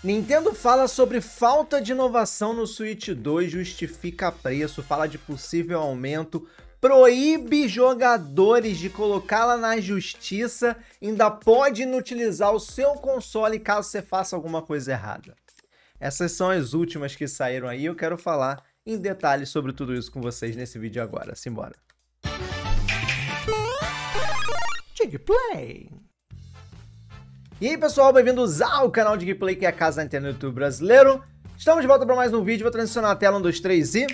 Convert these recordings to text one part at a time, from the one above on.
Nintendo fala sobre falta de inovação no Switch 2, justifica preço, fala de possível aumento, proíbe jogadores de colocá-la na justiça, ainda pode inutilizar o seu console caso você faça alguma coisa errada. Essas são as últimas que saíram aí, eu quero falar em detalhes sobre tudo isso com vocês nesse vídeo agora. Simbora! Digplay! E aí pessoal, bem-vindos ao canal Digplay, que é a casa da Nintendo YouTube brasileiro. Estamos de volta para mais um vídeo, vou transicionar a tela 1, 2, 3 e...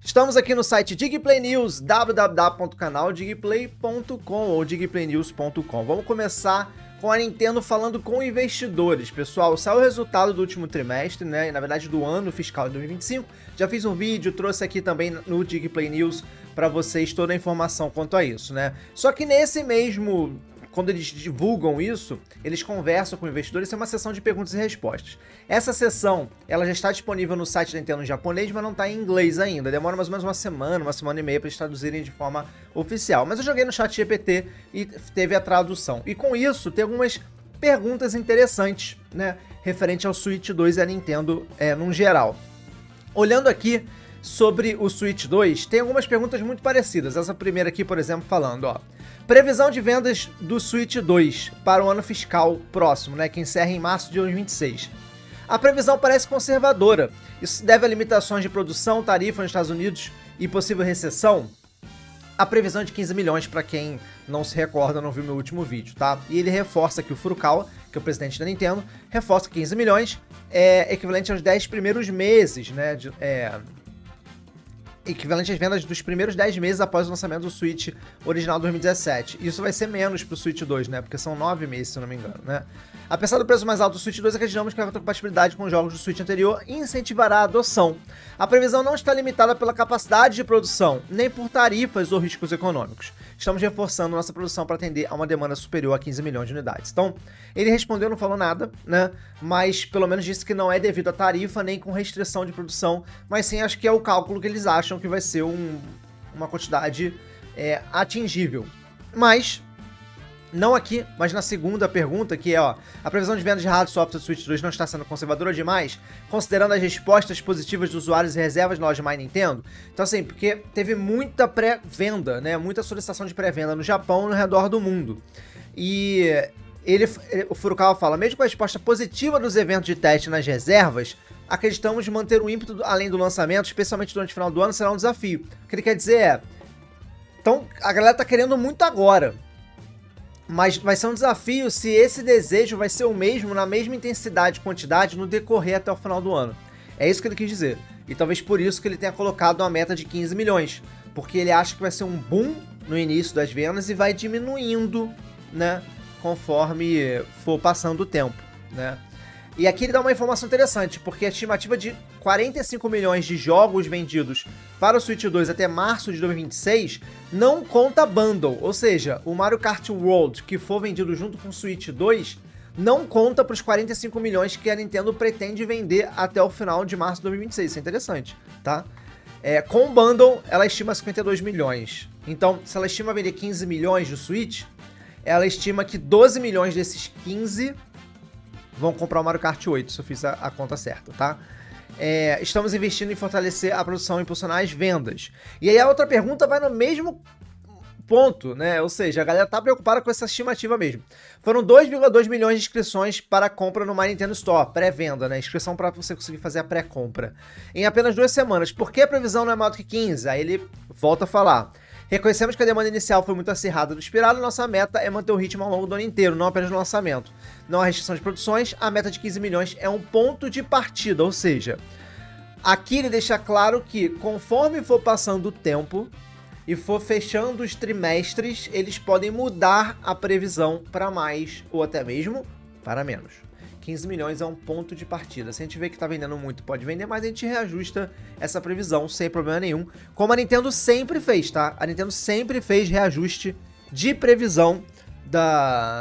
Estamos aqui no site Digplay News, www.canaldigplay.com ou digplaynews.com. Vamos começar com a Nintendo falando com investidores. Pessoal, saiu o resultado do último trimestre, né? Na verdade do ano fiscal de 2025. Já fiz um vídeo, trouxe aqui também no Digplay News para vocês toda a informação quanto a isso, né? Só que nesse mesmo... Quando eles divulgam isso, eles conversam com investidores, isso é uma sessão de perguntas e respostas. Essa sessão, ela já está disponível no site da Nintendo em japonês, mas não está em inglês ainda. Demora mais ou menos uma semana e meia para eles traduzirem de forma oficial. Mas eu joguei no chat GPT e teve a tradução. E com isso, tem algumas perguntas interessantes, né, referente ao Switch 2 e a Nintendo num geral. Olhando aqui sobre o Switch 2, tem algumas perguntas muito parecidas. Essa primeira aqui, por exemplo, falando, ó... Previsão de vendas do Switch 2 para o ano fiscal próximo, né, que encerra em março de 2026. A previsão parece conservadora. Isso se deve a limitações de produção, tarifa nos Estados Unidos e possível recessão? A previsão é de 15 milhões para quem não se recorda, não viu meu último vídeo, tá? E ele reforça que o Furukawa, que é o presidente da Nintendo, reforça que 15 milhões é equivalente aos 10 primeiros meses, né, equivalente às vendas dos primeiros 10 meses após o lançamento do Switch original de 2017. Isso vai ser menos pro Switch 2, né? Porque são 9 meses, se eu não me engano, né? Apesar do preço mais alto do Switch 2, acreditamos que a compatibilidade com os jogos do Switch anterior incentivará a adoção. A previsão não está limitada pela capacidade de produção, nem por tarifas ou riscos econômicos. Estamos reforçando nossa produção para atender a uma demanda superior a 15 milhões de unidades. Então, ele respondeu, não falou nada, né? Mas pelo menos disse que não é devido a tarifa nem com restrição de produção, mas sim acho que é o cálculo que eles acham que vai ser uma quantidade atingível. Mas... não aqui, mas na segunda pergunta, que é, ó, a previsão de vendas de hardware e software do Switch 2 não está sendo conservadora demais, considerando as respostas positivas dos usuários e reservas na loja My Nintendo? Então, assim, porque teve muita pré-venda, né, muita solicitação de pré-venda no Japão e no redor do mundo. E o Furukawa fala, mesmo com a resposta positiva dos eventos de teste nas reservas, acreditamos manter o ímpeto além do lançamento, especialmente durante o final do ano, será um desafio. O que ele quer dizer é, então, a galera tá querendo muito agora, mas vai ser um desafio se esse desejo vai ser o mesmo, na mesma intensidade e quantidade no decorrer até o final do ano. É isso que ele quis dizer. E talvez por isso que ele tenha colocado uma meta de 15 milhões. Porque ele acha que vai ser um boom no início das vendas e vai diminuindo, né, conforme for passando o tempo, né. E aqui ele dá uma informação interessante, porque a estimativa de 45 milhões de jogos vendidos para o Switch 2 até março de 2026 não conta bundle, ou seja, o Mario Kart World que for vendido junto com o Switch 2 não conta para os 45 milhões que a Nintendo pretende vender até o final de março de 2026, isso é interessante, tá? Com o bundle, ela estima 52 milhões, então se ela estima vender 15 milhões do Switch, ela estima que 12 milhões desses 15... vão comprar o Mario Kart 8, se eu fiz a conta certa, tá? Estamos investindo em fortalecer a produção e impulsionar as vendas. E aí a outra pergunta vai no mesmo ponto, né? Ou seja, a galera tá preocupada com essa estimativa mesmo. Foram 2,2 milhões de inscrições para compra no My Nintendo Store, pré-venda, né? Inscrição para você conseguir fazer a pré-compra. Em apenas 2 semanas. Por que a previsão não é maior do que 15? Aí ele volta a falar. Reconhecemos que a demanda inicial foi muito acirrada do esperado, nossa meta é manter o ritmo ao longo do ano inteiro, não apenas no lançamento. Não há restrição de produções, a meta de 15 milhões é um ponto de partida, ou seja, aqui ele deixa claro que conforme for passando o tempo e for fechando os trimestres, eles podem mudar a previsão para mais ou até mesmo para menos. 15 milhões é um ponto de partida. Se a gente vê que tá vendendo muito, pode vender, mas a gente reajusta essa previsão sem problema nenhum. Como a Nintendo sempre fez, tá? A Nintendo sempre fez reajuste de previsão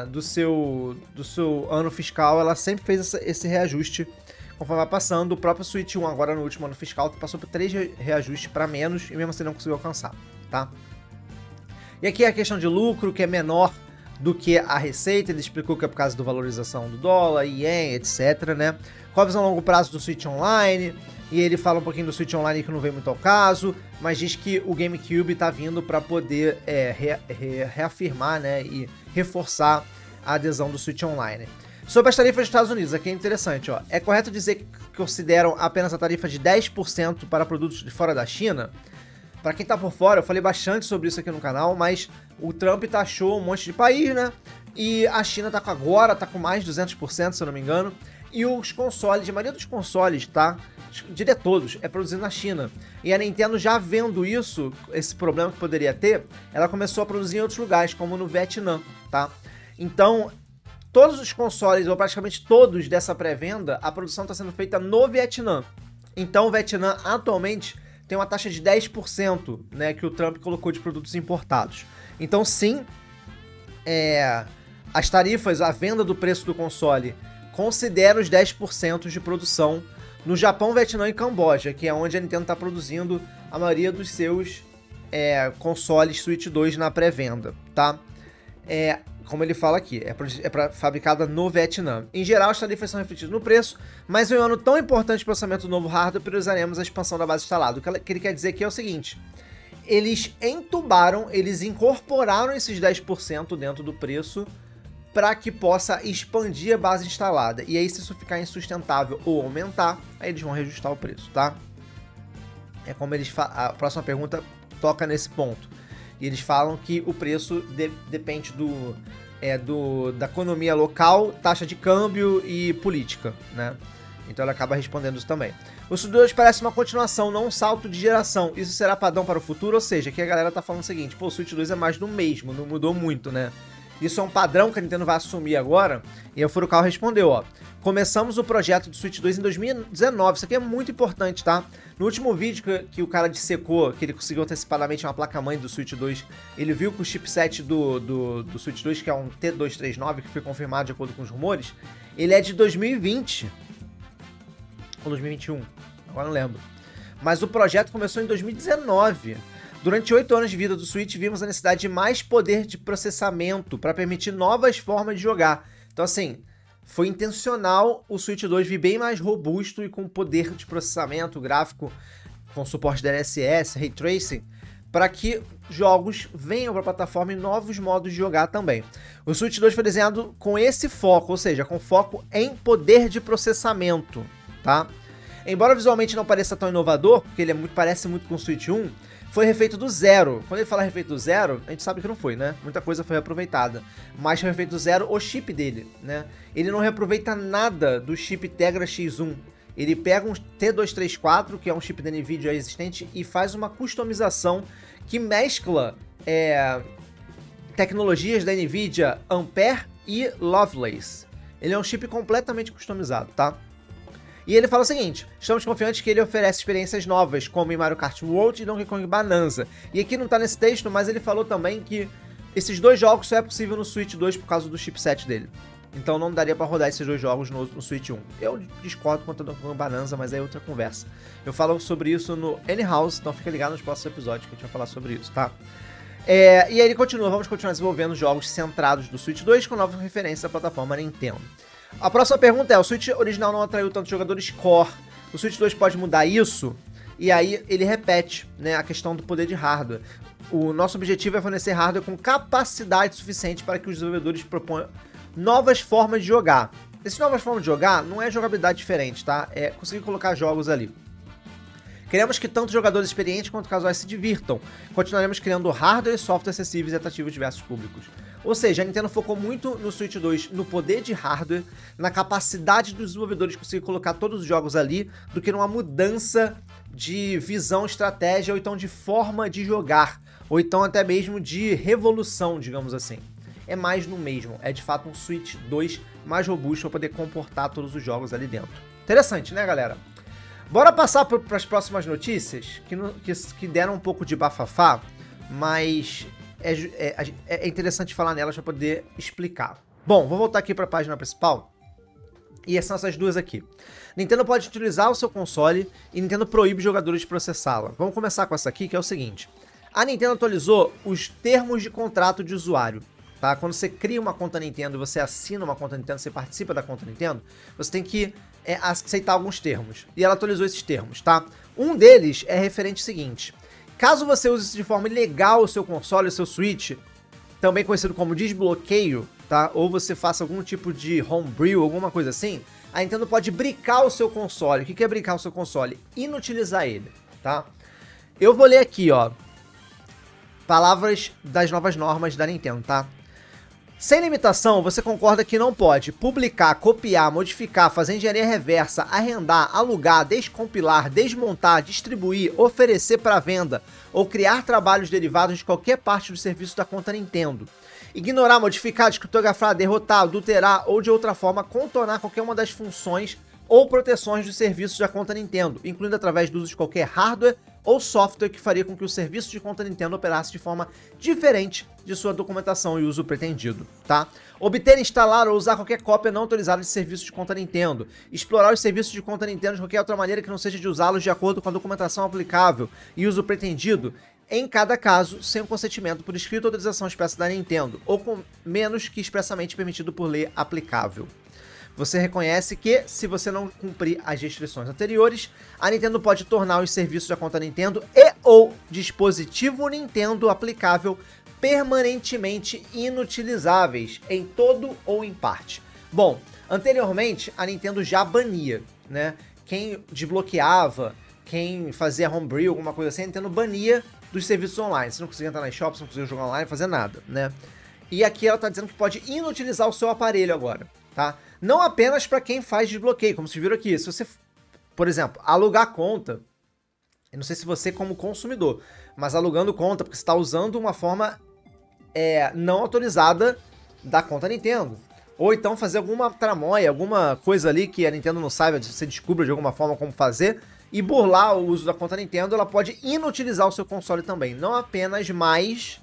do seu ano fiscal. Ela sempre fez esse reajuste conforme vai passando. O próprio Switch 1, agora no último ano fiscal, passou por 3 reajustes para menos e mesmo assim não conseguiu alcançar, tá? E aqui é a questão de lucro, que é menor do que a receita. Ele explicou que é por causa da valorização do dólar, ien, etc, né? Qual a visão a longo prazo do Switch Online? E ele fala um pouquinho do Switch Online que não vem muito ao caso, mas diz que o GameCube tá vindo para poder reafirmar, né, e reforçar a adesão do Switch Online. Sobre as tarifas dos Estados Unidos, aqui é interessante, ó. É correto dizer que consideram apenas a tarifa de 10% para produtos de fora da China? Para quem tá por fora, eu falei bastante sobre isso aqui no canal, mas o Trump taxou um monte de país, né? E a China tá com mais de 200%, se eu não me engano. E os consoles, a maioria dos consoles, tá? Diria todos, é produzido na China. E a Nintendo, já vendo isso, esse problema que poderia ter, ela começou a produzir em outros lugares, como no Vietnã, tá? Então, todos os consoles, ou praticamente todos dessa pré-venda, a produção está sendo feita no Vietnã. Então, o Vietnã, atualmente, tem uma taxa de 10%, né, que o Trump colocou de produtos importados. Então, sim, as tarifas, a venda do preço do console, considera os 10% de produção no Japão, Vietnã e Camboja, que é onde a Nintendo está produzindo a maioria dos seus consoles Switch 2 na pré-venda, tá? Como ele fala aqui, é fabricada no Vietnã. Em geral, as tarifas são refletidas no preço, mas em um ano tão importante para o lançamento do novo hardware, priorizaremos a expansão da base instalada. O que ele quer dizer aqui é o seguinte: eles incorporaram esses 10% dentro do preço para que possa expandir a base instalada. E aí, se isso ficar insustentável ou aumentar, aí eles vão reajustar o preço, tá? É como eles falam. A próxima pergunta toca nesse ponto. E eles falam que o preço depende da economia local, taxa de câmbio e política, né? Então ela acaba respondendo isso também. O Switch 2 parece uma continuação, não um salto de geração. Isso será padrão para o futuro? Ou seja, aqui a galera tá falando o seguinte: pô, o Switch 2 é mais do mesmo, não mudou muito, né? Isso é um padrão que a Nintendo vai assumir agora. E a Furukawa respondeu, ó: começamos o projeto do Switch 2 em 2019. Isso aqui é muito importante, tá? No último vídeo que o cara dissecou, que ele conseguiu antecipadamente uma placa-mãe do Switch 2, ele viu que o chipset do Switch 2, que é um T239, que foi confirmado de acordo com os rumores, ele é de 2020. Ou 2021, agora não lembro. Mas o projeto começou em 2019. Durante 8 anos de vida do Switch, vimos a necessidade de mais poder de processamento para permitir novas formas de jogar. Então, assim, foi intencional o Switch 2 vir bem mais robusto e com poder de processamento gráfico, com suporte da DLSS, Ray Tracing, para que jogos venham para a plataforma e novos modos de jogar também. O Switch 2 foi desenhado com esse foco, ou seja, com foco em poder de processamento, tá? Embora visualmente não pareça tão inovador, porque ele parece muito com o Switch 1, foi refeito do zero. Quando ele fala refeito do zero, a gente sabe que não foi, né? Muita coisa foi reaproveitada. Mas foi refeito do zero o chip dele, né? Ele não reaproveita nada do chip Tegra X1. Ele pega um T234, que é um chip da NVIDIA existente, e faz uma customização que mescla tecnologias da NVIDIA Ampere e Lovelace. Ele é um chip completamente customizado, tá? E ele fala o seguinte: estamos confiantes que ele oferece experiências novas, como em Mario Kart World e Donkey Kong Bonanza. E aqui não tá nesse texto, mas ele falou também que esses dois jogos só é possível no Switch 2 por causa do chipset dele. Então não daria pra rodar esses dois jogos no Switch 1. Eu discordo quanto ao Donkey Kong Bonanza, mas é outra conversa. Eu falo sobre isso no Anyhouse, então fica ligado nos próximos episódios que a gente vai falar sobre isso, tá? E aí ele continua: vamos continuar desenvolvendo jogos centrados do Switch 2 com novas referências da plataforma Nintendo. A próxima pergunta é: o Switch original não atraiu tantos jogadores core. O Switch 2 pode mudar isso? E aí ele repete, né, a questão do poder de hardware. O nosso objetivo é fornecer hardware com capacidade suficiente para que os desenvolvedores proponham novas formas de jogar. Essas novas formas de jogar não é jogabilidade diferente, tá? É conseguir colocar jogos ali. Queremos que tanto jogadores experientes quanto casuais se divirtam. Continuaremos criando hardware e software acessíveis e atrativos a diversos públicos. Ou seja, a Nintendo focou muito no Switch 2, no poder de hardware, na capacidade dos desenvolvedores conseguir colocar todos os jogos ali, do que numa mudança de visão, estratégia, ou então de forma de jogar, ou então até mesmo de revolução, digamos assim. É mais no mesmo, é de fato um Switch 2 mais robusto para poder comportar todos os jogos ali dentro. Interessante, né, galera? Bora passar para as próximas notícias, que deram um pouco de bafafá, mas é interessante falar nelas para poder explicar. Bom, vou voltar aqui para a página principal. E são essas duas aqui. Nintendo pode utilizar o seu console e Nintendo proíbe jogadores de processá-la. Vamos começar com essa aqui, que é o seguinte: a Nintendo atualizou os termos de contrato de usuário. tá? Quando você cria uma conta Nintendo e você assina uma conta Nintendo, você participa da conta Nintendo, você tem que aceitar alguns termos. E ela atualizou esses termos, tá? Um deles é referente ao seguinte: caso você use de forma ilegal o seu console, o seu Switch, também conhecido como desbloqueio, tá? Ou você faça algum tipo de homebrew, alguma coisa assim, a Nintendo pode bricar o seu console. O que é bricar o seu console? Inutilizar ele, tá? Eu vou ler aqui, ó, palavras das novas normas da Nintendo, tá? Sem limitação, você concorda que não pode publicar, copiar, modificar, fazer engenharia reversa, arrendar, alugar, descompilar, desmontar, distribuir, oferecer para venda ou criar trabalhos derivados de qualquer parte do serviço da conta Nintendo. Ignorar, modificar, descriptografar, derrotar, adulterar ou de outra forma contornar qualquer uma das funções ou proteções dos serviços da conta Nintendo, incluindo através do uso de qualquer hardware ou software que faria com que o serviço de conta Nintendo operasse de forma diferente de sua documentação e uso pretendido, tá? Obter, instalar ou usar qualquer cópia não autorizada de serviço de conta Nintendo. Explorar os serviços de conta Nintendo de qualquer outra maneira que não seja de usá-los de acordo com a documentação aplicável e uso pretendido, em cada caso, sem o consentimento por escrito ou autorização expressa da Nintendo, ou com menos que expressamente permitido por lei aplicável. Você reconhece que, se você não cumprir as restrições anteriores, a Nintendo pode tornar os serviços da conta Nintendo e ou dispositivo Nintendo aplicável permanentemente inutilizáveis, em todo ou em parte. Bom, anteriormente a Nintendo já bania, né? Quem desbloqueava, quem fazia homebrew, alguma coisa assim, a Nintendo bania dos serviços online. Você não conseguia entrar nas shops, não conseguia jogar online, fazer nada, né? E aqui ela tá dizendo que pode inutilizar o seu aparelho agora, tá? Não apenas para quem faz desbloqueio, como vocês viram aqui. Se você, por exemplo, alugar conta, eu não sei se você como consumidor, mas alugando conta, porque você está usando uma forma não autorizada da conta Nintendo. Ou então fazer alguma tramóia, alguma coisa ali que a Nintendo não saiba, você descubra de alguma forma como fazer, e burlar o uso da conta Nintendo, ela pode inutilizar o seu console também. Não apenas mais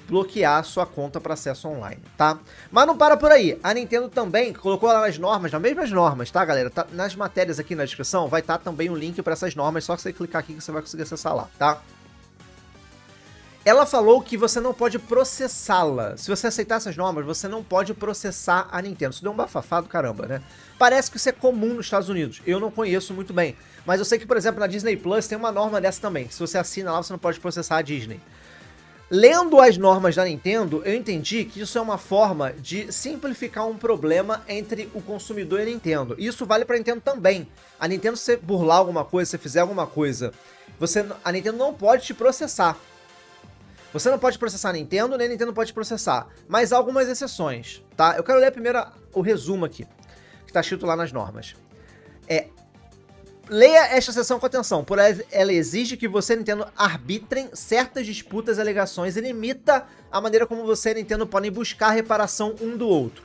bloquear sua conta para acesso online, tá? Mas não para por aí. A Nintendo também colocou lá nas normas, nas mesmas normas, tá, galera? Tá, nas matérias aqui na descrição vai estar também um link para essas normas, só que você clicar aqui que você vai conseguir acessar lá, tá? Ela falou que você não pode processá-la. Se você aceitar essas normas, você não pode processar a Nintendo. Isso deu um bafafá do caramba, né? Parece que isso é comum nos Estados Unidos. Eu não conheço muito bem. Mas eu sei que, por exemplo, na Disney Plus tem uma norma dessa também. Se você assina lá, você não pode processar a Disney. Lendo as normas da Nintendo, eu entendi que isso é uma forma de simplificar um problema entre o consumidor e a Nintendo. Isso vale para a Nintendo também. A Nintendo, se você burlar alguma coisa, se você fizer alguma coisa, a Nintendo não pode te processar. Você não pode processar a Nintendo, nem a Nintendo pode processar. Mas há algumas exceções, tá? Eu quero ler primeiro o resumo aqui, que está escrito lá nas normas. Leia esta seção com atenção, por ela exige que você, Nintendo, arbitrem certas disputas e alegações e limita a maneira como você e a Nintendo podem buscar reparação um do outro.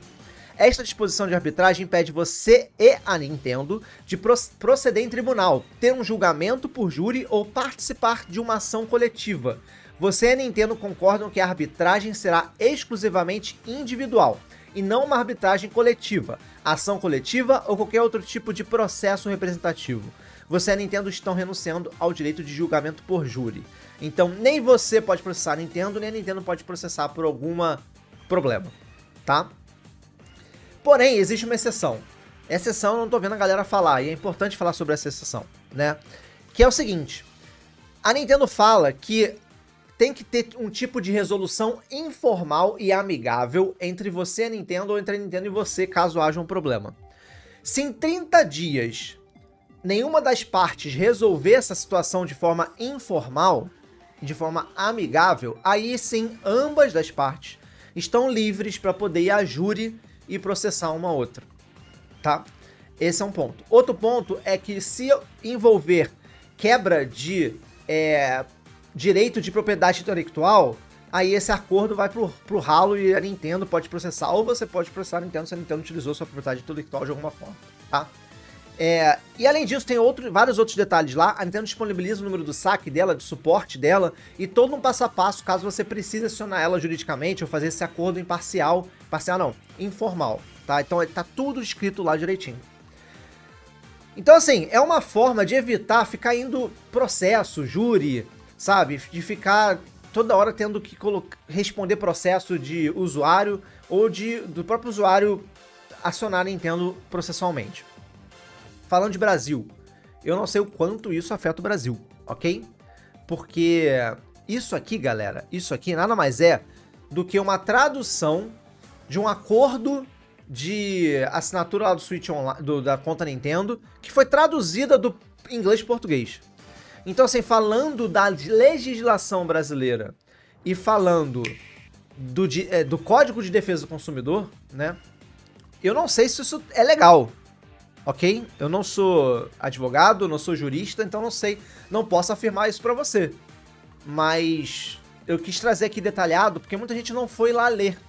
Esta disposição de arbitragem impede você e a Nintendo de proceder em tribunal, ter um julgamento por júri ou participar de uma ação coletiva. Você e a Nintendo concordam que a arbitragem será exclusivamente individual e não uma arbitragem coletiva, ação coletiva ou qualquer outro tipo de processo representativo. Você e a Nintendo estão renunciando ao direito de julgamento por júri. Então, nem você pode processar a Nintendo, nem a Nintendo pode processar por algum problema, tá? Porém, existe uma exceção. Essa exceção eu não tô vendo a galera falar, e é importante falar sobre essa exceção, né? Que é o seguinte, a Nintendo fala que tem que ter um tipo de resolução informal e amigável entre você e a Nintendo, ou entre a Nintendo e você, caso haja um problema. Se em 30 dias nenhuma das partes resolver essa situação de forma informal, de forma amigável, aí sim ambas das partes estão livres para poder ir a júri e processar uma outra, tá? Esse é um ponto. Outro ponto é que se envolver quebra de direito de propriedade intelectual, aí esse acordo vai pro ralo e a Nintendo pode processar, ou você pode processar a Nintendo se a Nintendo utilizou sua propriedade intelectual de alguma forma, tá? E além disso, tem vários outros detalhes lá. A Nintendo disponibiliza o número do saque dela, de suporte dela, e todo um passo a passo, caso você precise acionar ela juridicamente ou fazer esse acordo informal, tá? Então tá tudo escrito lá direitinho. Então assim, é uma forma de evitar ficar indo processo, júri, sabe? De ficar toda hora tendo que responder processo de usuário ou do próprio usuário acionar a Nintendo processualmente. Falando de Brasil, eu não sei o quanto isso afeta o Brasil, ok? Porque isso aqui, galera, isso aqui nada mais é do que uma tradução de um acordo de assinatura lá do Switch Online, da conta Nintendo, que foi traduzida do inglês para português. Então, assim, falando da legislação brasileira e falando do Código de Defesa do Consumidor, né? Eu não sei se isso é legal, ok? Eu não sou advogado, não sou jurista, então não sei, não posso afirmar isso pra você. Mas eu quis trazer aqui detalhado, porque muita gente não foi lá ler.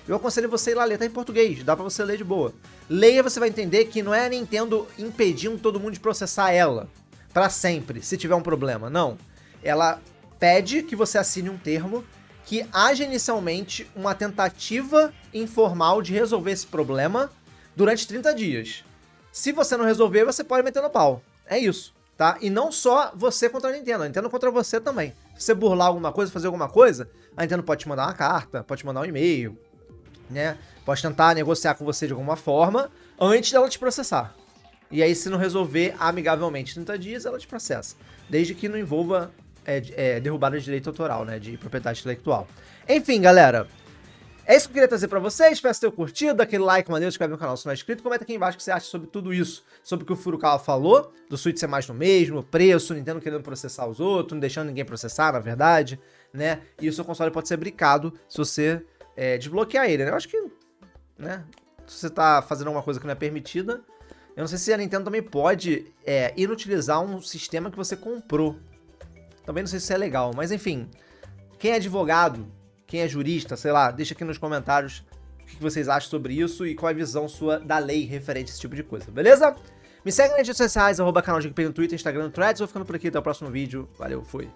Eu aconselho você ir lá ler, tá em português, dá pra você ler de boa. Leia, você vai entender que não é a Nintendo impedindo todo mundo de processar ela pra sempre, se tiver um problema, não. Ela pede que você assine um termo que haja inicialmente uma tentativa informal de resolver esse problema durante 30 dias. Se você não resolver, você pode meter no pau. É isso, tá? E não só você contra a Nintendo contra você também. Se você burlar alguma coisa, fazer alguma coisa, a Nintendo pode te mandar uma carta, pode te mandar um e-mail, né? Pode tentar negociar com você de alguma forma antes dela te processar. E aí, se não resolver amigavelmente 30 dias, ela te processa. Desde que não envolva derrubada de direito autoral, né? De propriedade intelectual. Enfim, galera. É isso que eu queria trazer pra vocês. Espero ter curtido. Dá aquele like maneiro, se inscreve no canal se não é inscrito. Comenta aqui embaixo o que você acha sobre tudo isso. Sobre o que o Furukawa falou. Do Switch ser mais do mesmo. Preço, Nintendo querendo processar os outros. Não deixando ninguém processar, na verdade. Né? E o seu console pode ser brincado se você desbloquear ele, né? Eu acho que, né? Se você tá fazendo alguma coisa que não é permitida. Eu não sei se a Nintendo também pode inutilizar um sistema que você comprou. Também não sei se isso é legal, mas enfim. Quem é advogado, quem é jurista, sei lá, deixa aqui nos comentários o que vocês acham sobre isso e qual é a visão sua da lei referente a esse tipo de coisa, beleza? Me segue nas redes sociais, @canal de GPN no Twitter, Instagram, Threads. Vou ficando por aqui, até o próximo vídeo. Valeu, fui!